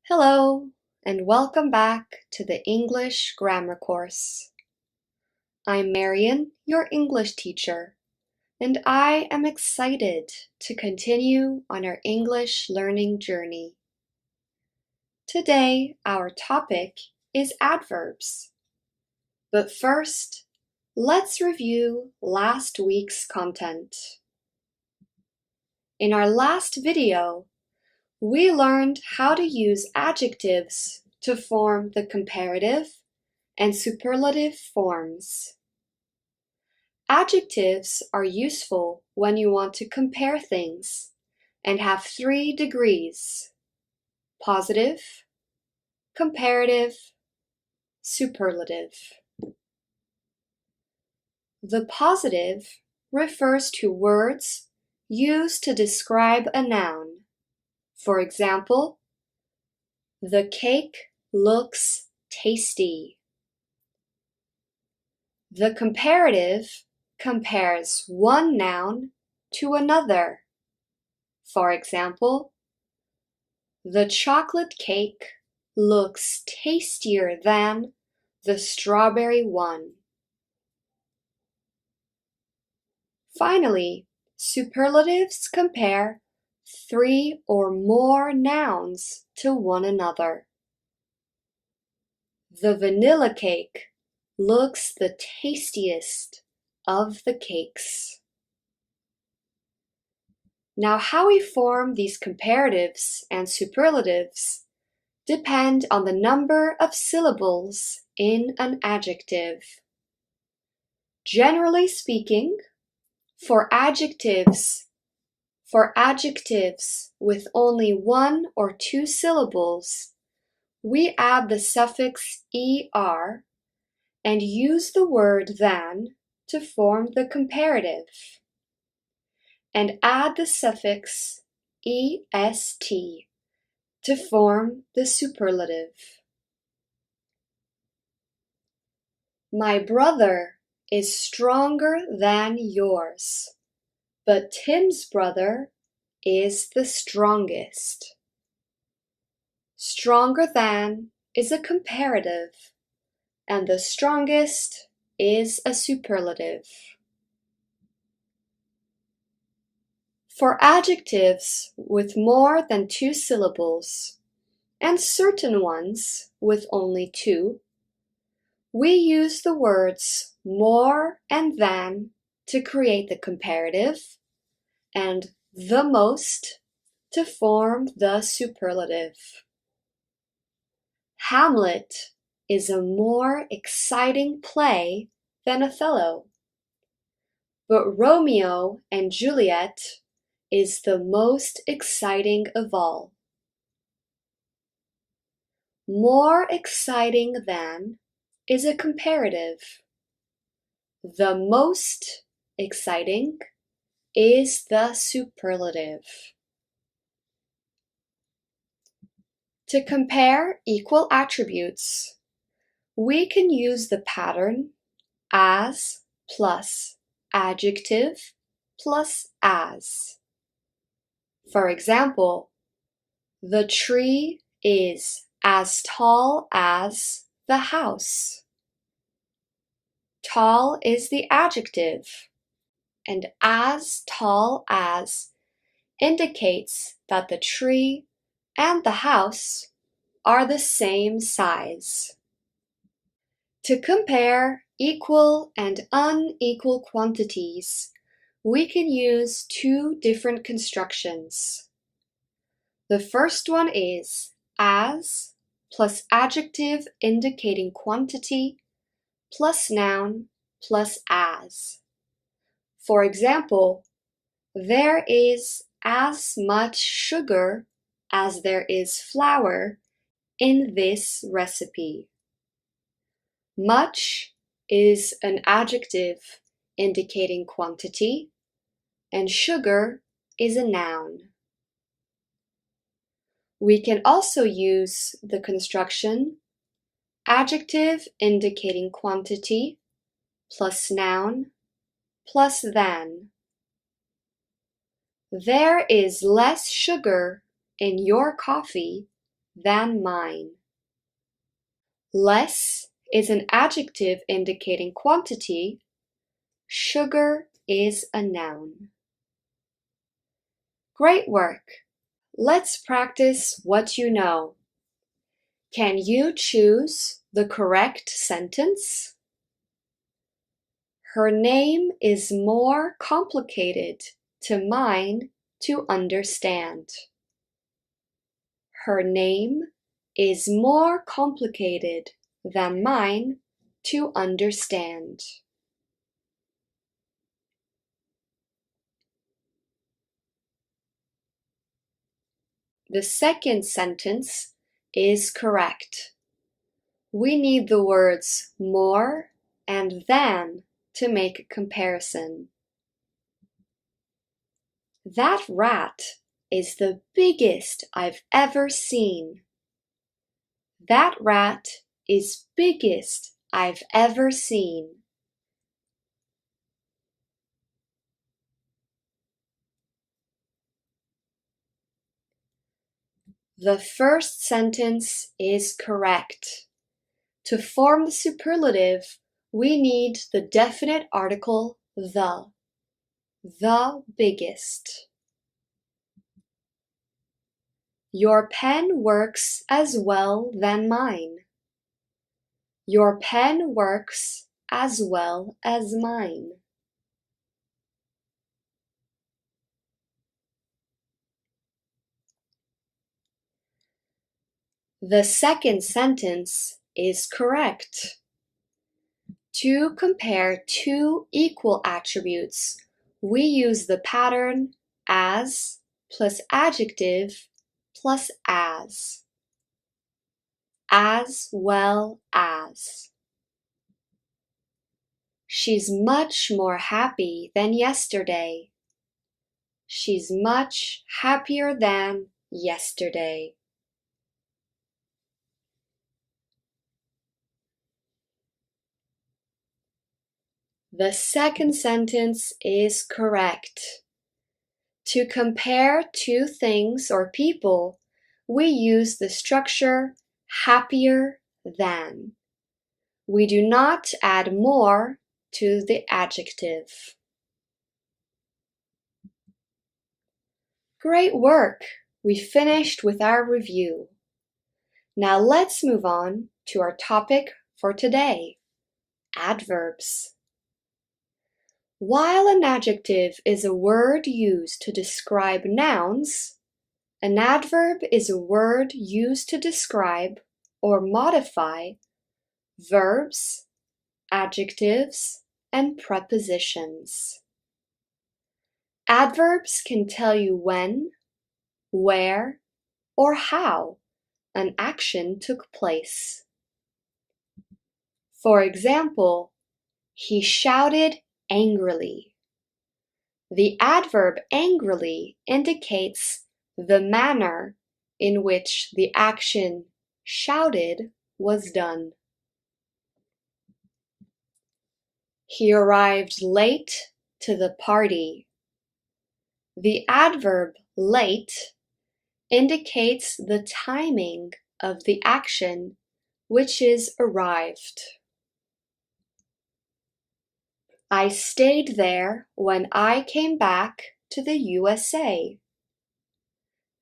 Hello, and welcome back to the English Grammar course. I'm Marian, your English teacher, and I am excited to continue on our English learning journey. Today, our topic is adverbs. But first, let's review last week's content. In our last video, we learned how to use adjectives to form the comparative and superlative forms. Adjectives are useful when you want to compare things and have 3 degrees: positive, comparative, superlative. The positive refers to words used to describe a noun. For example, the cake looks tasty. The comparative compares one noun to another. For example, the chocolate cake looks tastier than the strawberry one. Finally, superlatives compare 3 or more nouns to one another. The vanilla cake looks the tastiest of the cakes. Now, how we form these comparatives and superlatives depend on the number of syllables in an adjective. Generally speaking, for adjectives with only 1 or 2 syllables, we add the suffix er and use the word than to form the comparative, and add the suffix est to form the superlative. My brother is stronger than yours, but Tim's brother is the strongest. Stronger than is a comparative, and the strongest is a superlative. For adjectives with more than 2 syllables, and certain ones with only 2, we use the words more and than to create the comparative, and the most to form the superlative. Hamlet is a more exciting play than Othello, but Romeo and Juliet is the most exciting of all. More exciting than is a comparative. The most exciting is the superlative. To compare equal attributes, we can use the pattern as plus adjective plus as. For example, the tree is as tall as the house. Tall is the adjective, and as tall as indicates that the tree and the house are the same size. To compare equal and unequal quantities, we can use 2 different constructions. The first one is as plus adjective indicating quantity plus noun plus as. For example, there is as much sugar as there is flour in this recipe. Much is an adjective indicating quantity, and sugar is a noun. We can also use the construction adjective indicating quantity plus noun plus than. There is less sugar in your coffee than mine. Less is an adjective indicating quantity. Sugar is a noun. Great work! Let's practice what you know. Can you choose the correct sentence? Her name is more complicated to mine to understand. Her name is more complicated than mine to understand. The second sentence is correct. We need the words more and than to make a comparison. That rat is the biggest I've ever seen. That rat is biggest I've ever seen. The first sentence is correct. To form the superlative, we need the definite article the biggest. Your pen works as well than mine. Your pen works as well as mine. The second sentence is correct. To compare two equal attributes, we use the pattern as plus adjective plus as. As well as. She's much more happy than yesterday. She's much happier than yesterday. The second sentence is correct. To compare two things or people, we use the structure happier than. We do not add more to the adjective. Great work! We finished with our review. Now let's move on to our topic for today, adverbs. While an adjective is a word used to describe nouns, an adverb is a word used to describe or modify verbs, adjectives, and prepositions. Adverbs can tell you when, where, or how an action took place. For example, he shouted angrily. The adverb angrily indicates the manner in which the action shouted was done. He arrived late to the party. The adverb late indicates the timing of the action, which is arrived. I stayed there when I came back to the USA.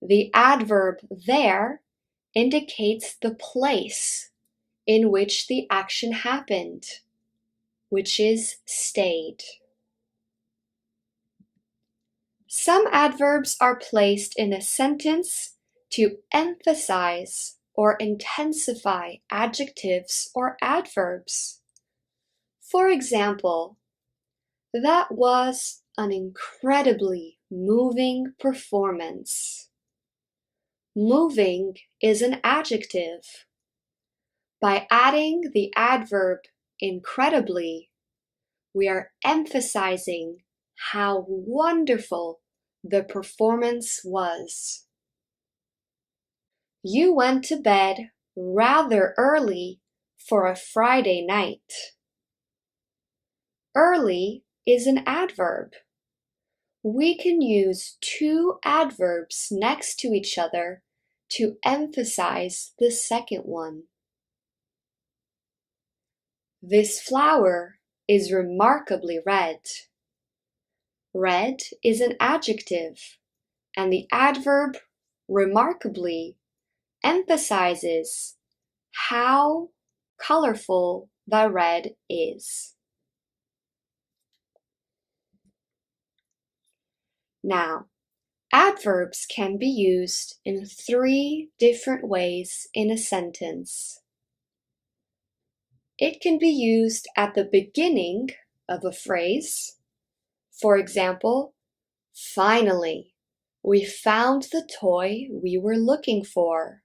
The adverb there indicates the place in which the action happened, which is stayed. Some adverbs are placed in a sentence to emphasize or intensify adjectives or adverbs. For example, that was an incredibly moving performance. Moving is an adjective. By adding the adverb incredibly, we are emphasizing how wonderful the performance was. You went to bed rather early for a Friday night. Early is an adverb. We can use two adverbs next to each other to emphasize the second one. This flower is remarkably red. Red is an adjective, and the adverb remarkably emphasizes how colorful the red is. Now, adverbs can be used in 3 different ways in a sentence. It can be used at the beginning of a phrase. For example, finally, we found the toy we were looking for.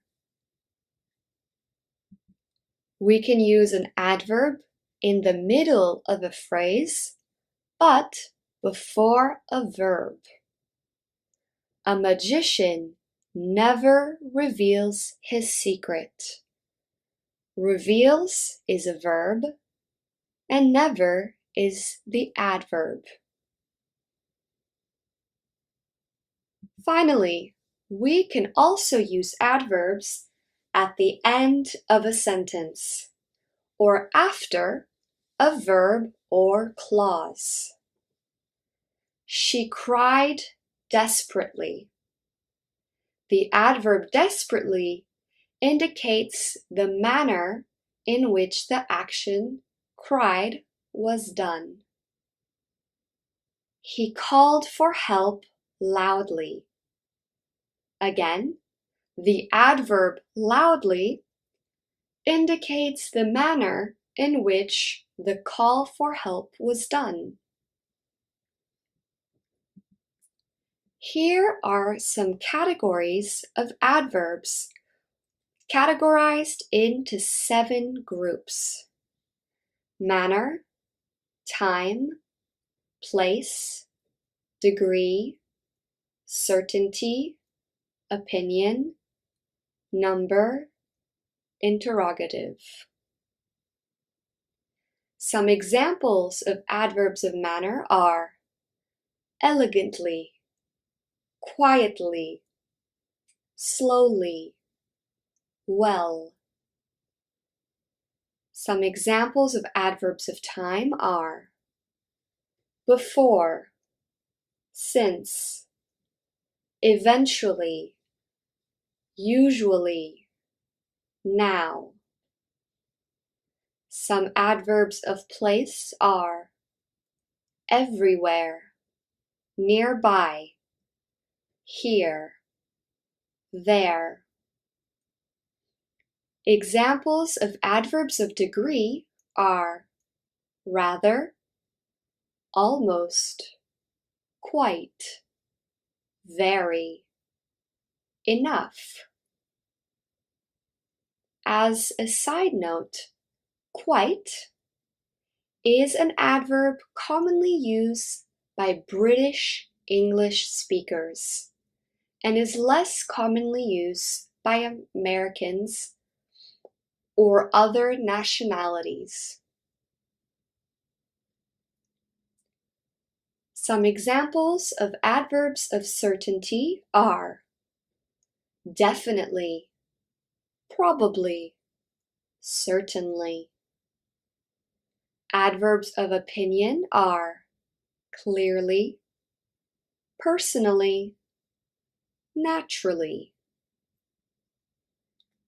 We can use an adverb in the middle of a phrase, but before a verb. A magician never reveals his secret. Reveals is a verb, and never is the adverb. Finally, we can also use adverbs at the end of a sentence or after a verb or clause. She cried desperately. The adverb desperately indicates the manner in which the action cried was done. He called for help loudly. Again, the adverb loudly indicates the manner in which the call for help was done. Here are some categories of adverbs categorized into 7 groups: manner, time, place, degree, certainty, opinion, number, interrogative. Some examples of adverbs of manner are elegantly, quietly, slowly, well. Some examples of adverbs of time are before, since, eventually, usually, now. Some adverbs of place are everywhere, nearby, here, there. Examples of adverbs of degree are rather, almost, quite, very, enough. As a side note, quite is an adverb commonly used by British English speakers and is less commonly used by Americans or other nationalities. Some examples of adverbs of certainty are definitely, probably, certainly. Adverbs of opinion are clearly, personally, naturally.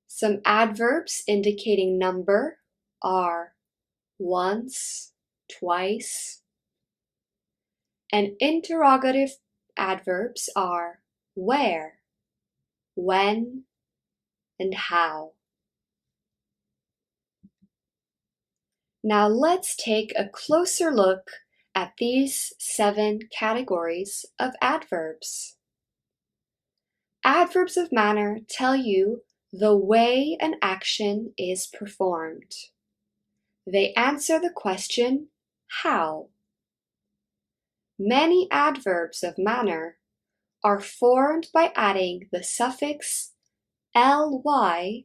Some adverbs indicating number are once, twice. And interrogative adverbs are where, when, and how. Now let's take a closer look at these 7 categories of adverbs. Adverbs of manner tell you the way an action is performed. They answer the question, how? Many adverbs of manner are formed by adding the suffix ly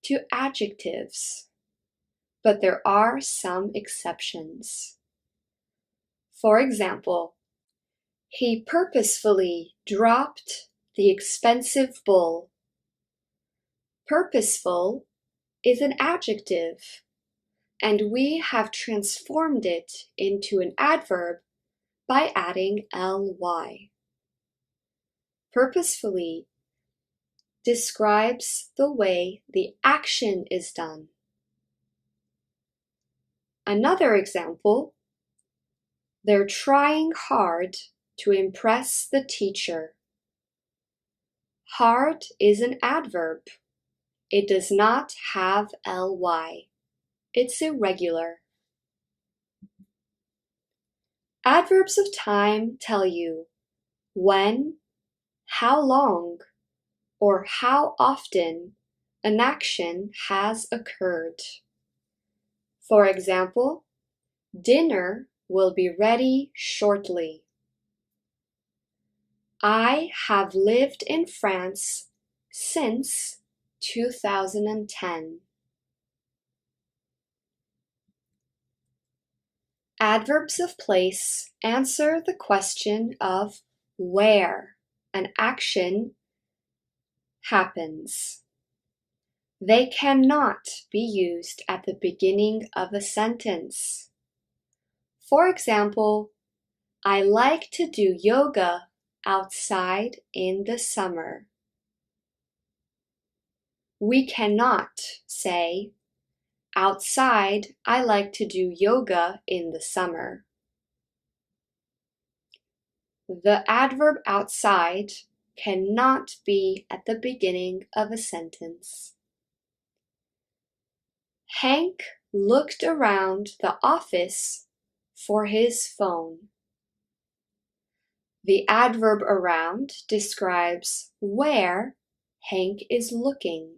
to adjectives, but there are some exceptions. For example, he purposefully dropped the expensive bull. Purposeful is an adjective, and we have transformed it into an adverb by adding ly. Purposefully describes the way the action is done. Another example, they're trying hard to impress the teacher. Hard is an adverb. It does not have ly. It's irregular. Adverbs of time tell you when, how long, or how often an action has occurred. For example, dinner will be ready shortly. I have lived in France since 2010. Adverbs of place answer the question of where an action happens. They cannot be used at the beginning of a sentence. For example, I like to do yoga outside in the summer. We cannot say, outside, I like to do yoga in the summer. The adverb outside cannot be at the beginning of a sentence. Hank looked around the office for his phone. The adverb around describes where Hank is looking.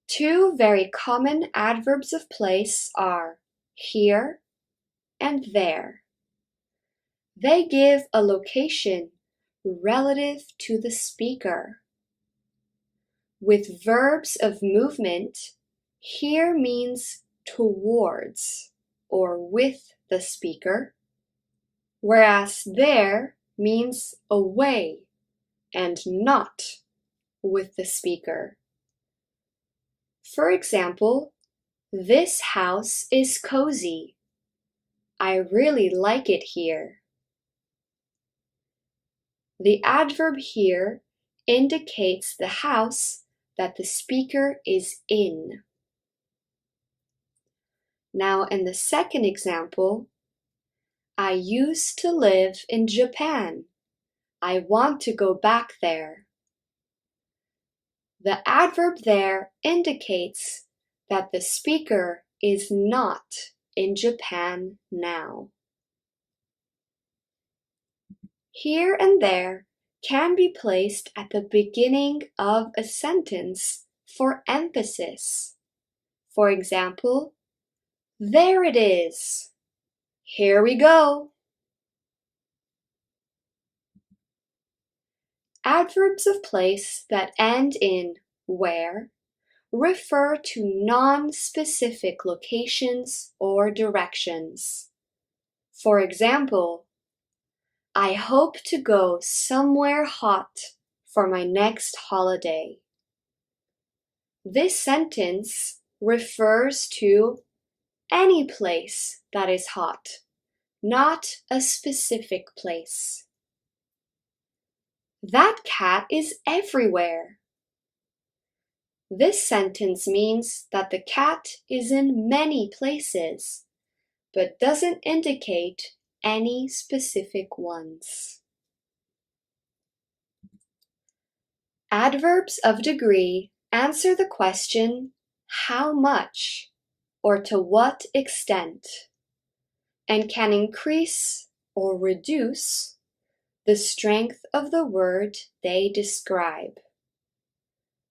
Two very common adverbs of place are here and there. They give a location relative to the speaker. With verbs of movement, here means towards or with the speaker, whereas there means away and not with the speaker. For example, this house is cozy. I really like it here. The adverb here indicates the house that the speaker is in. Now, in the second example, I used to live in Japan. I want to go back there. The adverb there indicates that the speaker is not in Japan now. Here and there can be placed at the beginning of a sentence for emphasis. For example, there it is. Here we go. Adverbs of place that end in where refer to non-specific locations or directions. For example, I hope to go somewhere hot for my next holiday. This sentence refers to any place that is hot, not a specific place. That cat is everywhere. This sentence means that the cat is in many places, but doesn't indicate any specific ones. Adverbs of degree answer the question how much or to what extent, and can increase or reduce the strength of the word they describe.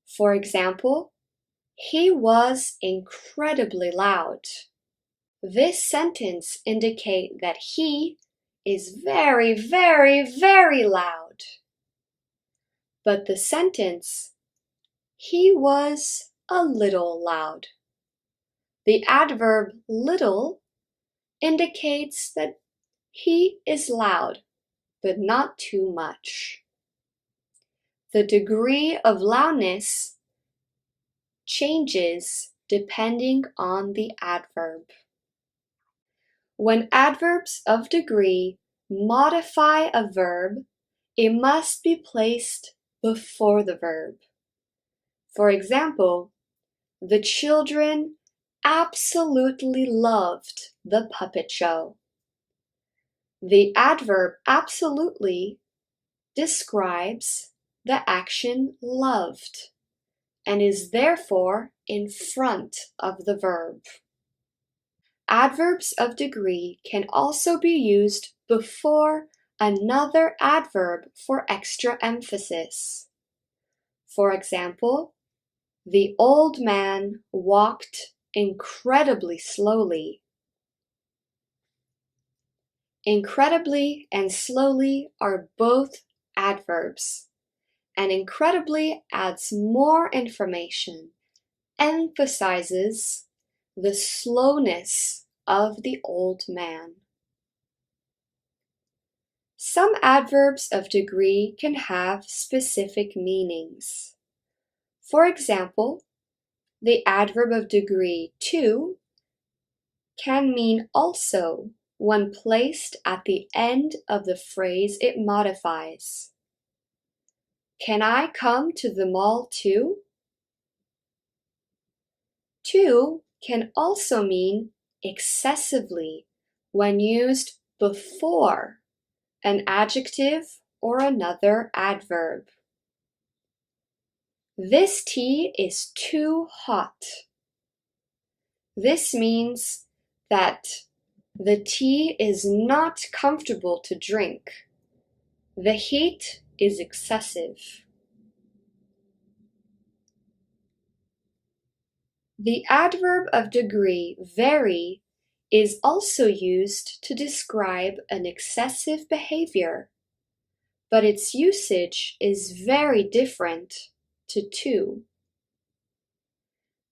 For example, he was incredibly loud. This sentence indicates that he is very, very, very loud. But the sentence, he was a little loud. The adverb little indicates that he is loud, but not too much. The degree of loudness changes depending on the adverb. When adverbs of degree modify a verb, it must be placed before the verb. For example, the children absolutely loved the puppet show. The adverb absolutely describes the action loved and is therefore in front of the verb. Adverbs of degree can also be used before another adverb for extra emphasis. For example, the old man walked incredibly slowly. Incredibly and slowly are both adverbs, and incredibly adds more information, emphasizes the slowness of the old man. Some adverbs of degree can have specific meanings. For example, the adverb of degree to can mean also when placed at the end of the phrase it modifies. Can I come to the mall too? To can also mean excessively when used before an adjective or another adverb. This tea is too hot. This means that the tea is not comfortable to drink. The heat is excessive. The adverb of degree very is also used to describe an excessive behavior, but its usage is very different to.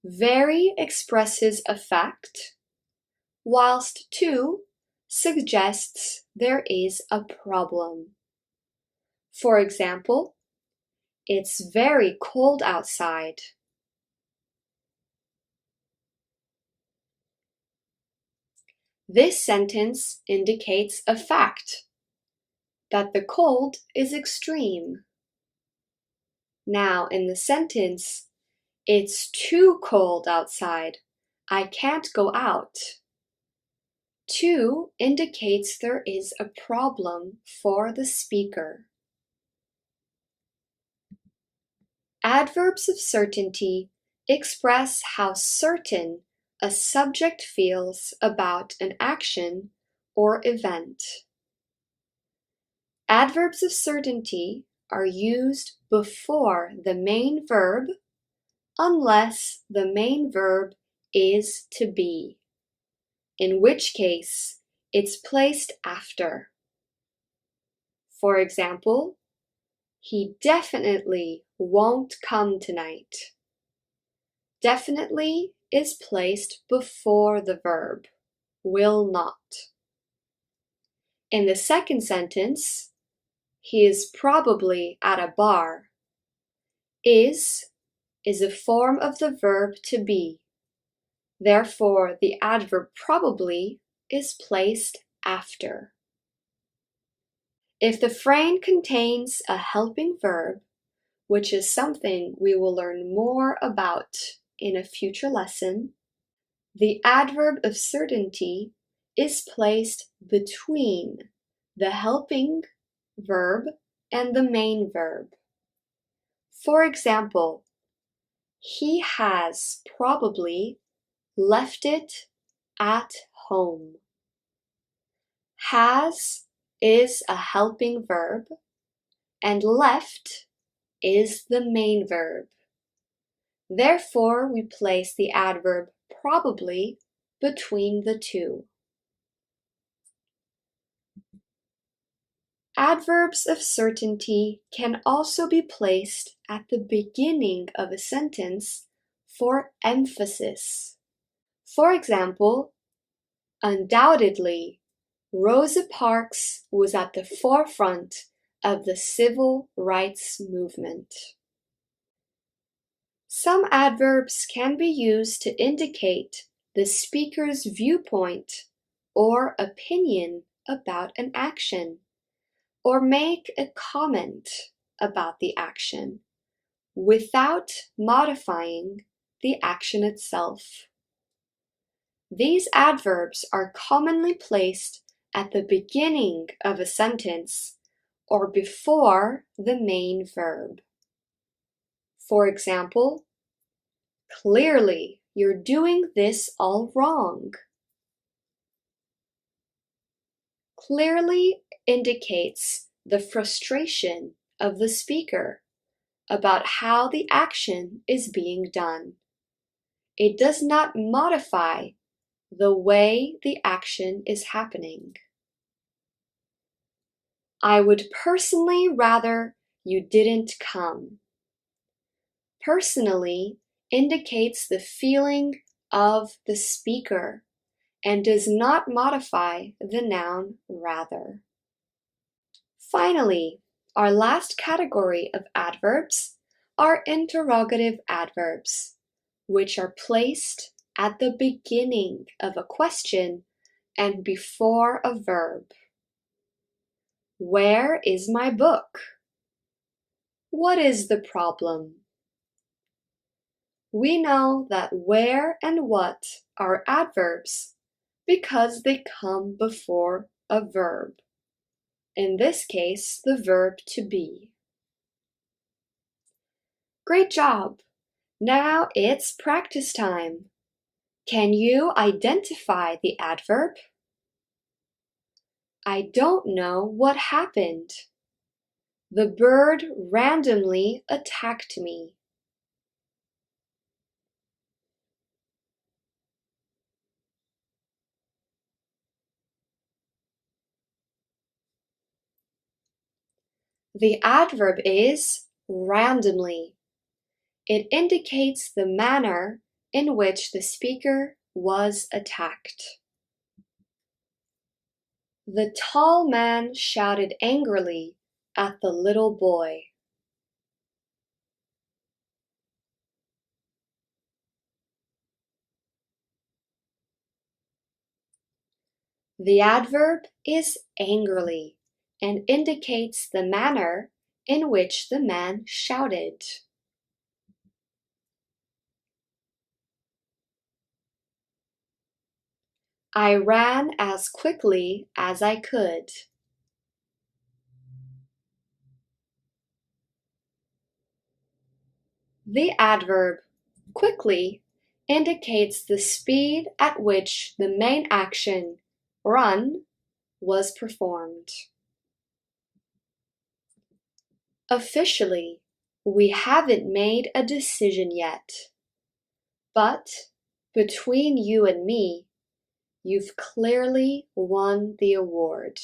Very expresses a fact, whilst to suggests there is a problem. For example, it's very cold outside. This sentence indicates a fact, that the cold is extreme. Now in the sentence, it's too cold outside. I can't go out. To indicates there is a problem for the speaker. Adverbs of certainty express how certain a subject feels about an action or event. Adverbs of certainty are used before the main verb unless the main verb is to be, in which case it's placed after. For example, he definitely won't come tonight. Definitely is placed before the verb, will not. In the second sentence, he is probably at a bar. Is a form of the verb to be. Therefore, the adverb probably is placed after. If the phrase contains a helping verb, which is something we will learn more about in a future lesson, the adverb of certainty is placed between the helping verb and the main verb. For example, he has probably left it at home. Has is a helping verb, and left is the main verb. Therefore, we place the adverb probably between the two. Adverbs of certainty can also be placed at the beginning of a sentence for emphasis. For example, undoubtedly, Rosa Parks was at the forefront of the civil rights movement. Some adverbs can be used to indicate the speaker's viewpoint or opinion about an action, or make a comment about the action without modifying the action itself. These adverbs are commonly placed at the beginning of a sentence or before the main verb. For example, clearly you're doing this all wrong. Clearly indicates the frustration of the speaker about how the action is being done. It does not modify the way the action is happening. I would personally rather you didn't come. Personally indicates the feeling of the speaker and does not modify the noun rather. Finally, our last category of adverbs are interrogative adverbs, which are placed at the beginning of a question and before a verb. Where is my book? What is the problem? We know that where and what are adverbs because they come before a verb. In this case, the verb to be. Great job! Now it's practice time. Can you identify the adverb? I don't know what happened. The bird randomly attacked me. The adverb is randomly. It indicates the manner in which the speaker was attacked. The tall man shouted angrily at the little boy. The adverb is angrily and indicates the manner in which the man shouted. I ran as quickly as I could. The adverb quickly indicates the speed at which the main action, run, was performed. Officially, we haven't made a decision yet, but between you and me, you've clearly won the award.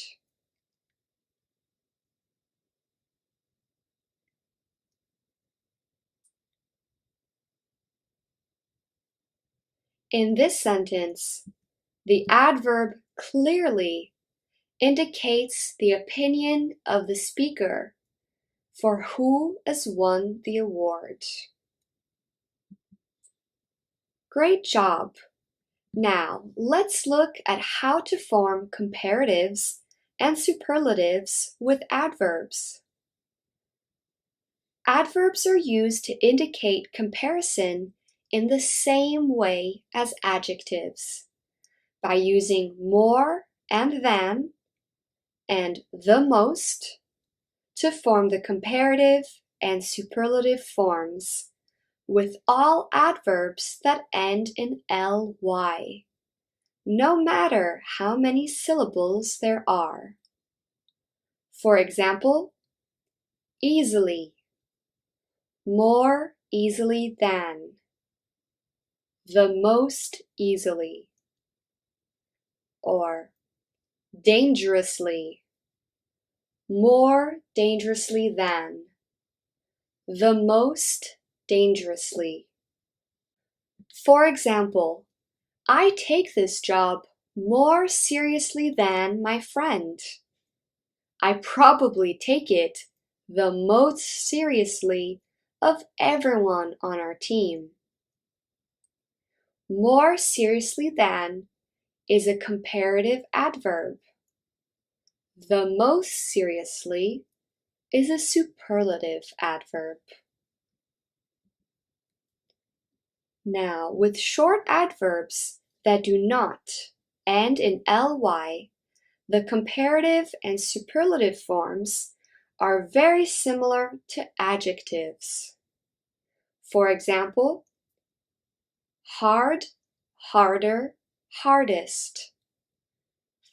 In this sentence, the adverb clearly indicates the opinion of the speaker for who has won the award. Great job! Now, let's look at how to form comparatives and superlatives with adverbs. Adverbs are used to indicate comparison in the same way as adjectives, by using more and than and the most to form the comparative and superlative forms, with all adverbs that end in ly, no matter how many syllables there are. For example, easily, more easily than, the most easily, or dangerously, more dangerously than, the most dangerously. For example, I take this job more seriously than my friend. I probably take it the most seriously of everyone on our team. More seriously than is a comparative adverb. The most seriously is a superlative adverb. Now, with short adverbs that do not end in ly, the comparative and superlative forms are very similar to adjectives. For example, hard, harder, hardest.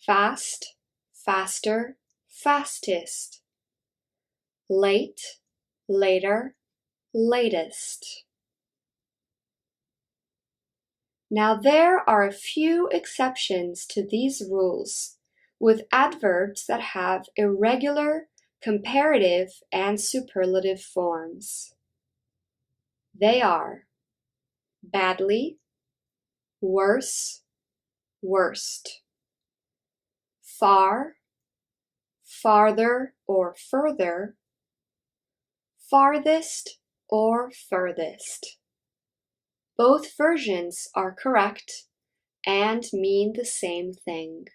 Fast, faster, fastest. Late, later, latest. Now there are a few exceptions to these rules with adverbs that have irregular comparative and superlative forms. They are badly, worse, worst, far, farther or further, farthest or furthest. Both versions are correct and mean the same thing.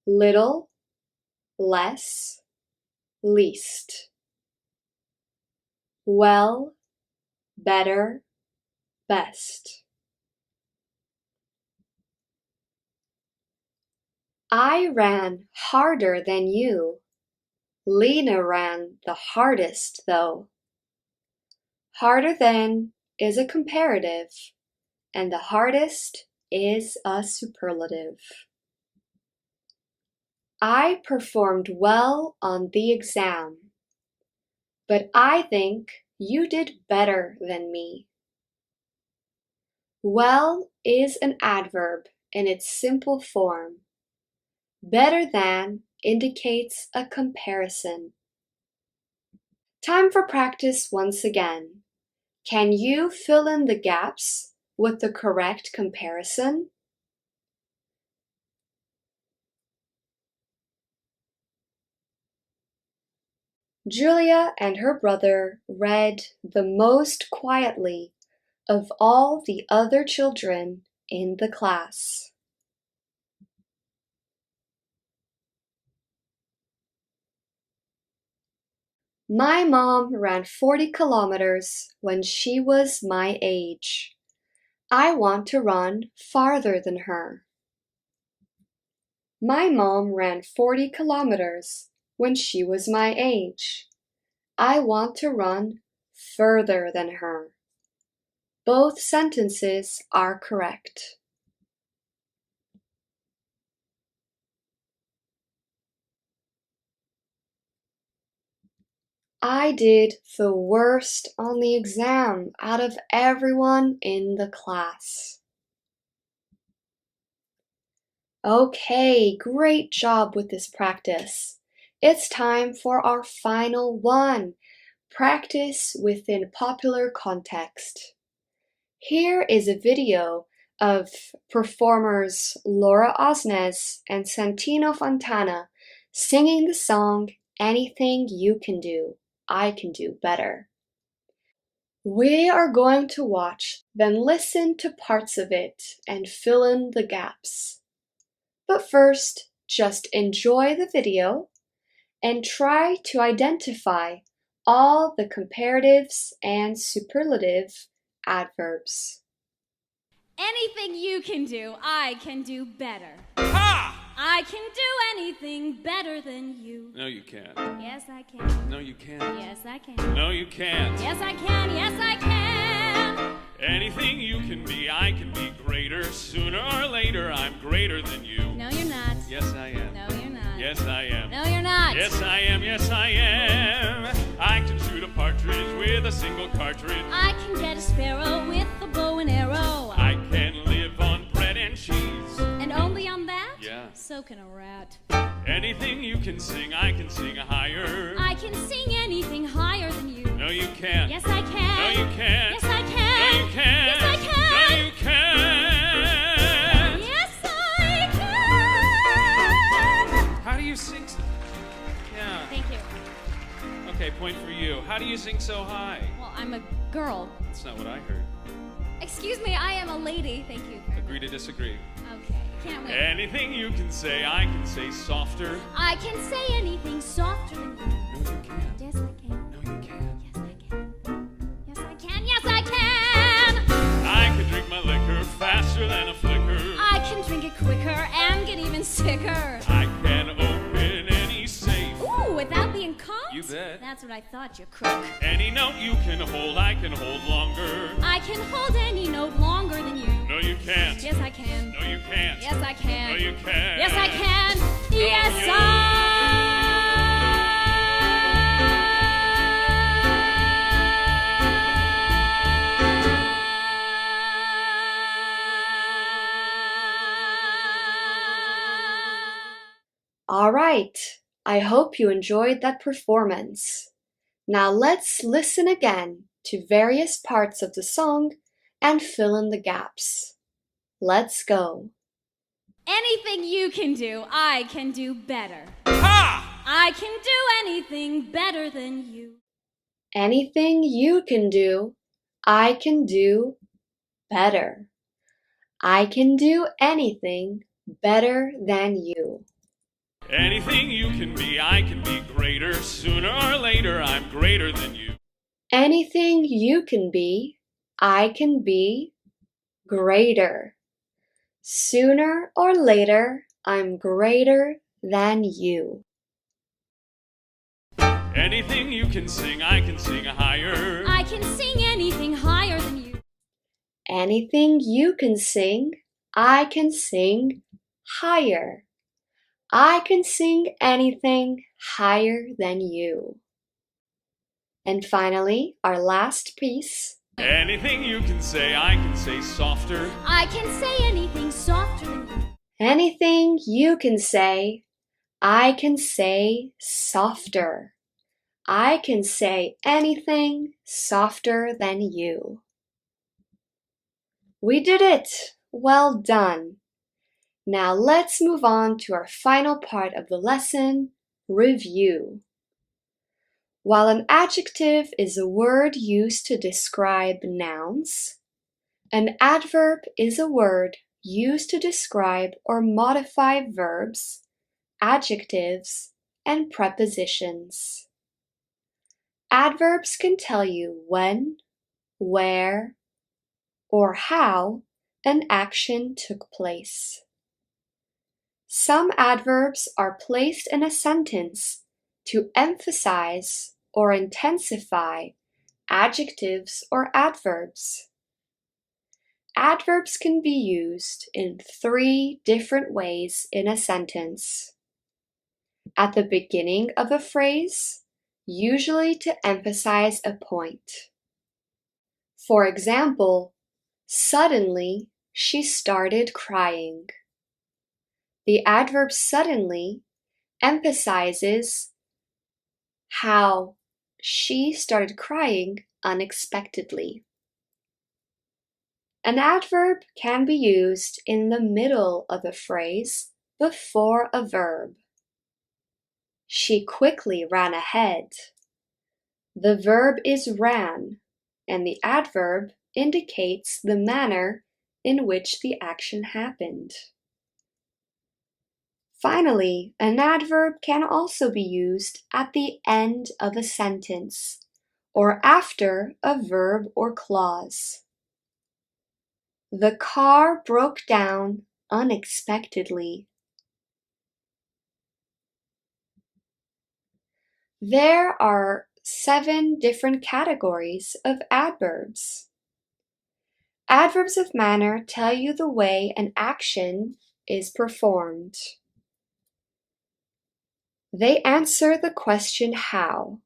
Little, less, least. Well, better, best. I ran harder than you. Lena ran the hardest, though. Harder than is a comparative, and the hardest is a superlative. I performed well on the exam, but I think you did better than me. Well is an adverb in its simple form. Better than indicates a comparison. Time for practice once again. Can you fill in the gaps with the correct comparison? Julia and her brother read the most quietly of all the other children in the class. My mom ran 40 kilometers when she was my age. I want to run farther than her. My mom ran 40 kilometers when she was my age. I want to run further than her. Both sentences are correct. I did the worst on the exam out of everyone in the class. Okay, great job with this practice. It's time for our final one, practice within popular context. Here is a video of performers Laura Osnes and Santino Fontana singing the song Anything You Can Do, I Can Do Better. We are going to watch, then listen to parts of it and fill in the gaps. But first, just enjoy the video and try to identify all the comparatives and superlative adverbs. Anything you can do, I can do better. Ha! I can do anything better than you. No, you can't. Yes, I can. No, you can't. Yes, I can. No, you can't. Yes, I can. Yes, I can. Anything you can be, I can be greater. Sooner or later, I'm greater than you. No, you're not. Yes, I am. No, you're not. Yes, I am. No, you're not. Yes, I am. Yes, I am. I can shoot a partridge with a single cartridge. I can get a sparrow with a bow and arrow. I can live on bread and cheese. And only on that? Yeah. So can a rat. Anything you can sing, I can sing higher. I can sing anything higher than you. No, you can't. Yes, I can. No, you can't. Yes, I can. No, you can't. Yes, I can. No, you can't. Yes, I can. How do you sing? Yeah. Thank you. Okay, point for you. How do you sing so high? Well, I'm a girl. That's not what I heard. Excuse me, I am a lady. Thank you very Agree to disagree. much. Okay, can't wait. Anything you can say, I can say softer. I can say anything softer than you. No, you can't. Yes, I can. No, you can't. Yes, I can. Yes, I can. Yes, I can. I can drink my liquor faster than a flicker. I can drink it quicker and get even sicker. I can open any safe. Ooh, without being caught? You bet. That's what I thought, you crook. Any note you can hold, I can hold longer. I can hold any note longer than you. No, you can't. Yes, I can. No, you can't. Yes, I can. No, you can't. Yes, I can. Yes, you- All right, I hope you enjoyed that performance. Now let's listen again to various parts of the song and fill in the gaps. Let's go. Anything you can do, I can do better. Ha! I can do anything better than you. Anything you can do, I can do better. I can do anything better than you. Anything you can be, I can be greater. Sooner or later, I'm greater than you. Anything you can be, I can be greater. Sooner or later, I'm greater than you. Anything you can sing, I can sing higher. I can sing anything higher than you. Anything you can sing, I can sing higher. I can sing anything higher than you. And finally, our last piece. Anything you can say, I can say softer. I can say anything softer than you. Anything you can say, I can say softer. I can say anything softer than you. We did it! Well done! Now let's move on to our final part of the lesson, review. While an adjective is a word used to describe nouns, an adverb is a word used to describe or modify verbs, adjectives, and prepositions. Adverbs can tell you when, where, or how an action took place. Some adverbs are placed in a sentence to emphasize or intensify adjectives or adverbs. Adverbs can be used in 3 different ways in a sentence. At the beginning of a phrase, usually to emphasize a point. For example, suddenly she started crying. The adverb suddenly emphasizes how she started crying unexpectedly. An adverb can be used in the middle of a phrase before a verb. She quickly ran ahead. The verb is ran, and the adverb indicates the manner in which the action happened. Finally, an adverb can also be used at the end of a sentence or after a verb or clause. The car broke down unexpectedly. There are 7 different categories of adverbs. Adverbs of manner tell you the way an action is performed. They answer the question how.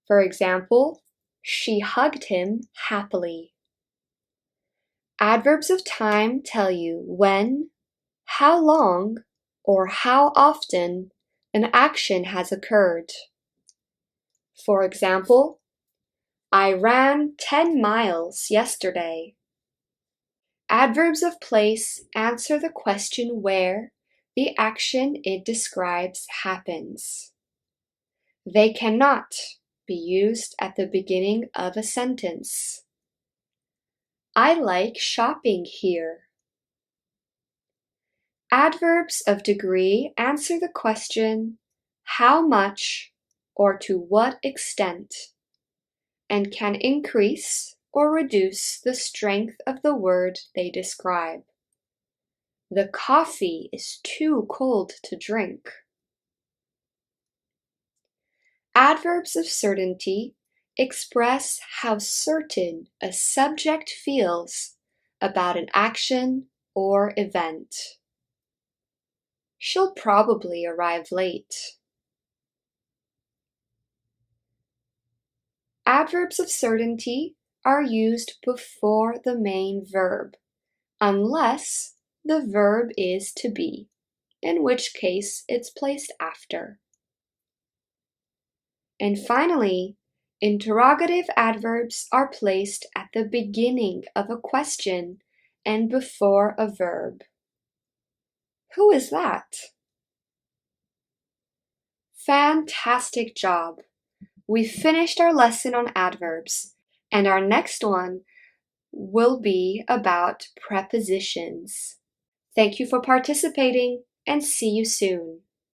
For example, she hugged him happily. Adverbs of time tell you when, how long, or how often an action has occurred. For example, I ran 10 miles yesterday. Adverbs of place answer the question where the action it describes happens. They cannot be used at the beginning of a sentence. I like shopping here. Adverbs of degree answer the question, how much or to what extent, and can increase or reduce the strength of the word they describe. The coffee is too cold to drink. Adverbs of certainty express how certain a subject feels about an action or event. She'll probably arrive late. Adverbs of certainty are used before the main verb, unless the verb is to be, in which case it's placed after. And finally, interrogative adverbs are placed at the beginning of a question and before a verb. Who is that? Fantastic job! We finished our lesson on adverbs, and our next one will be about prepositions. Thank you for participating, and see you soon.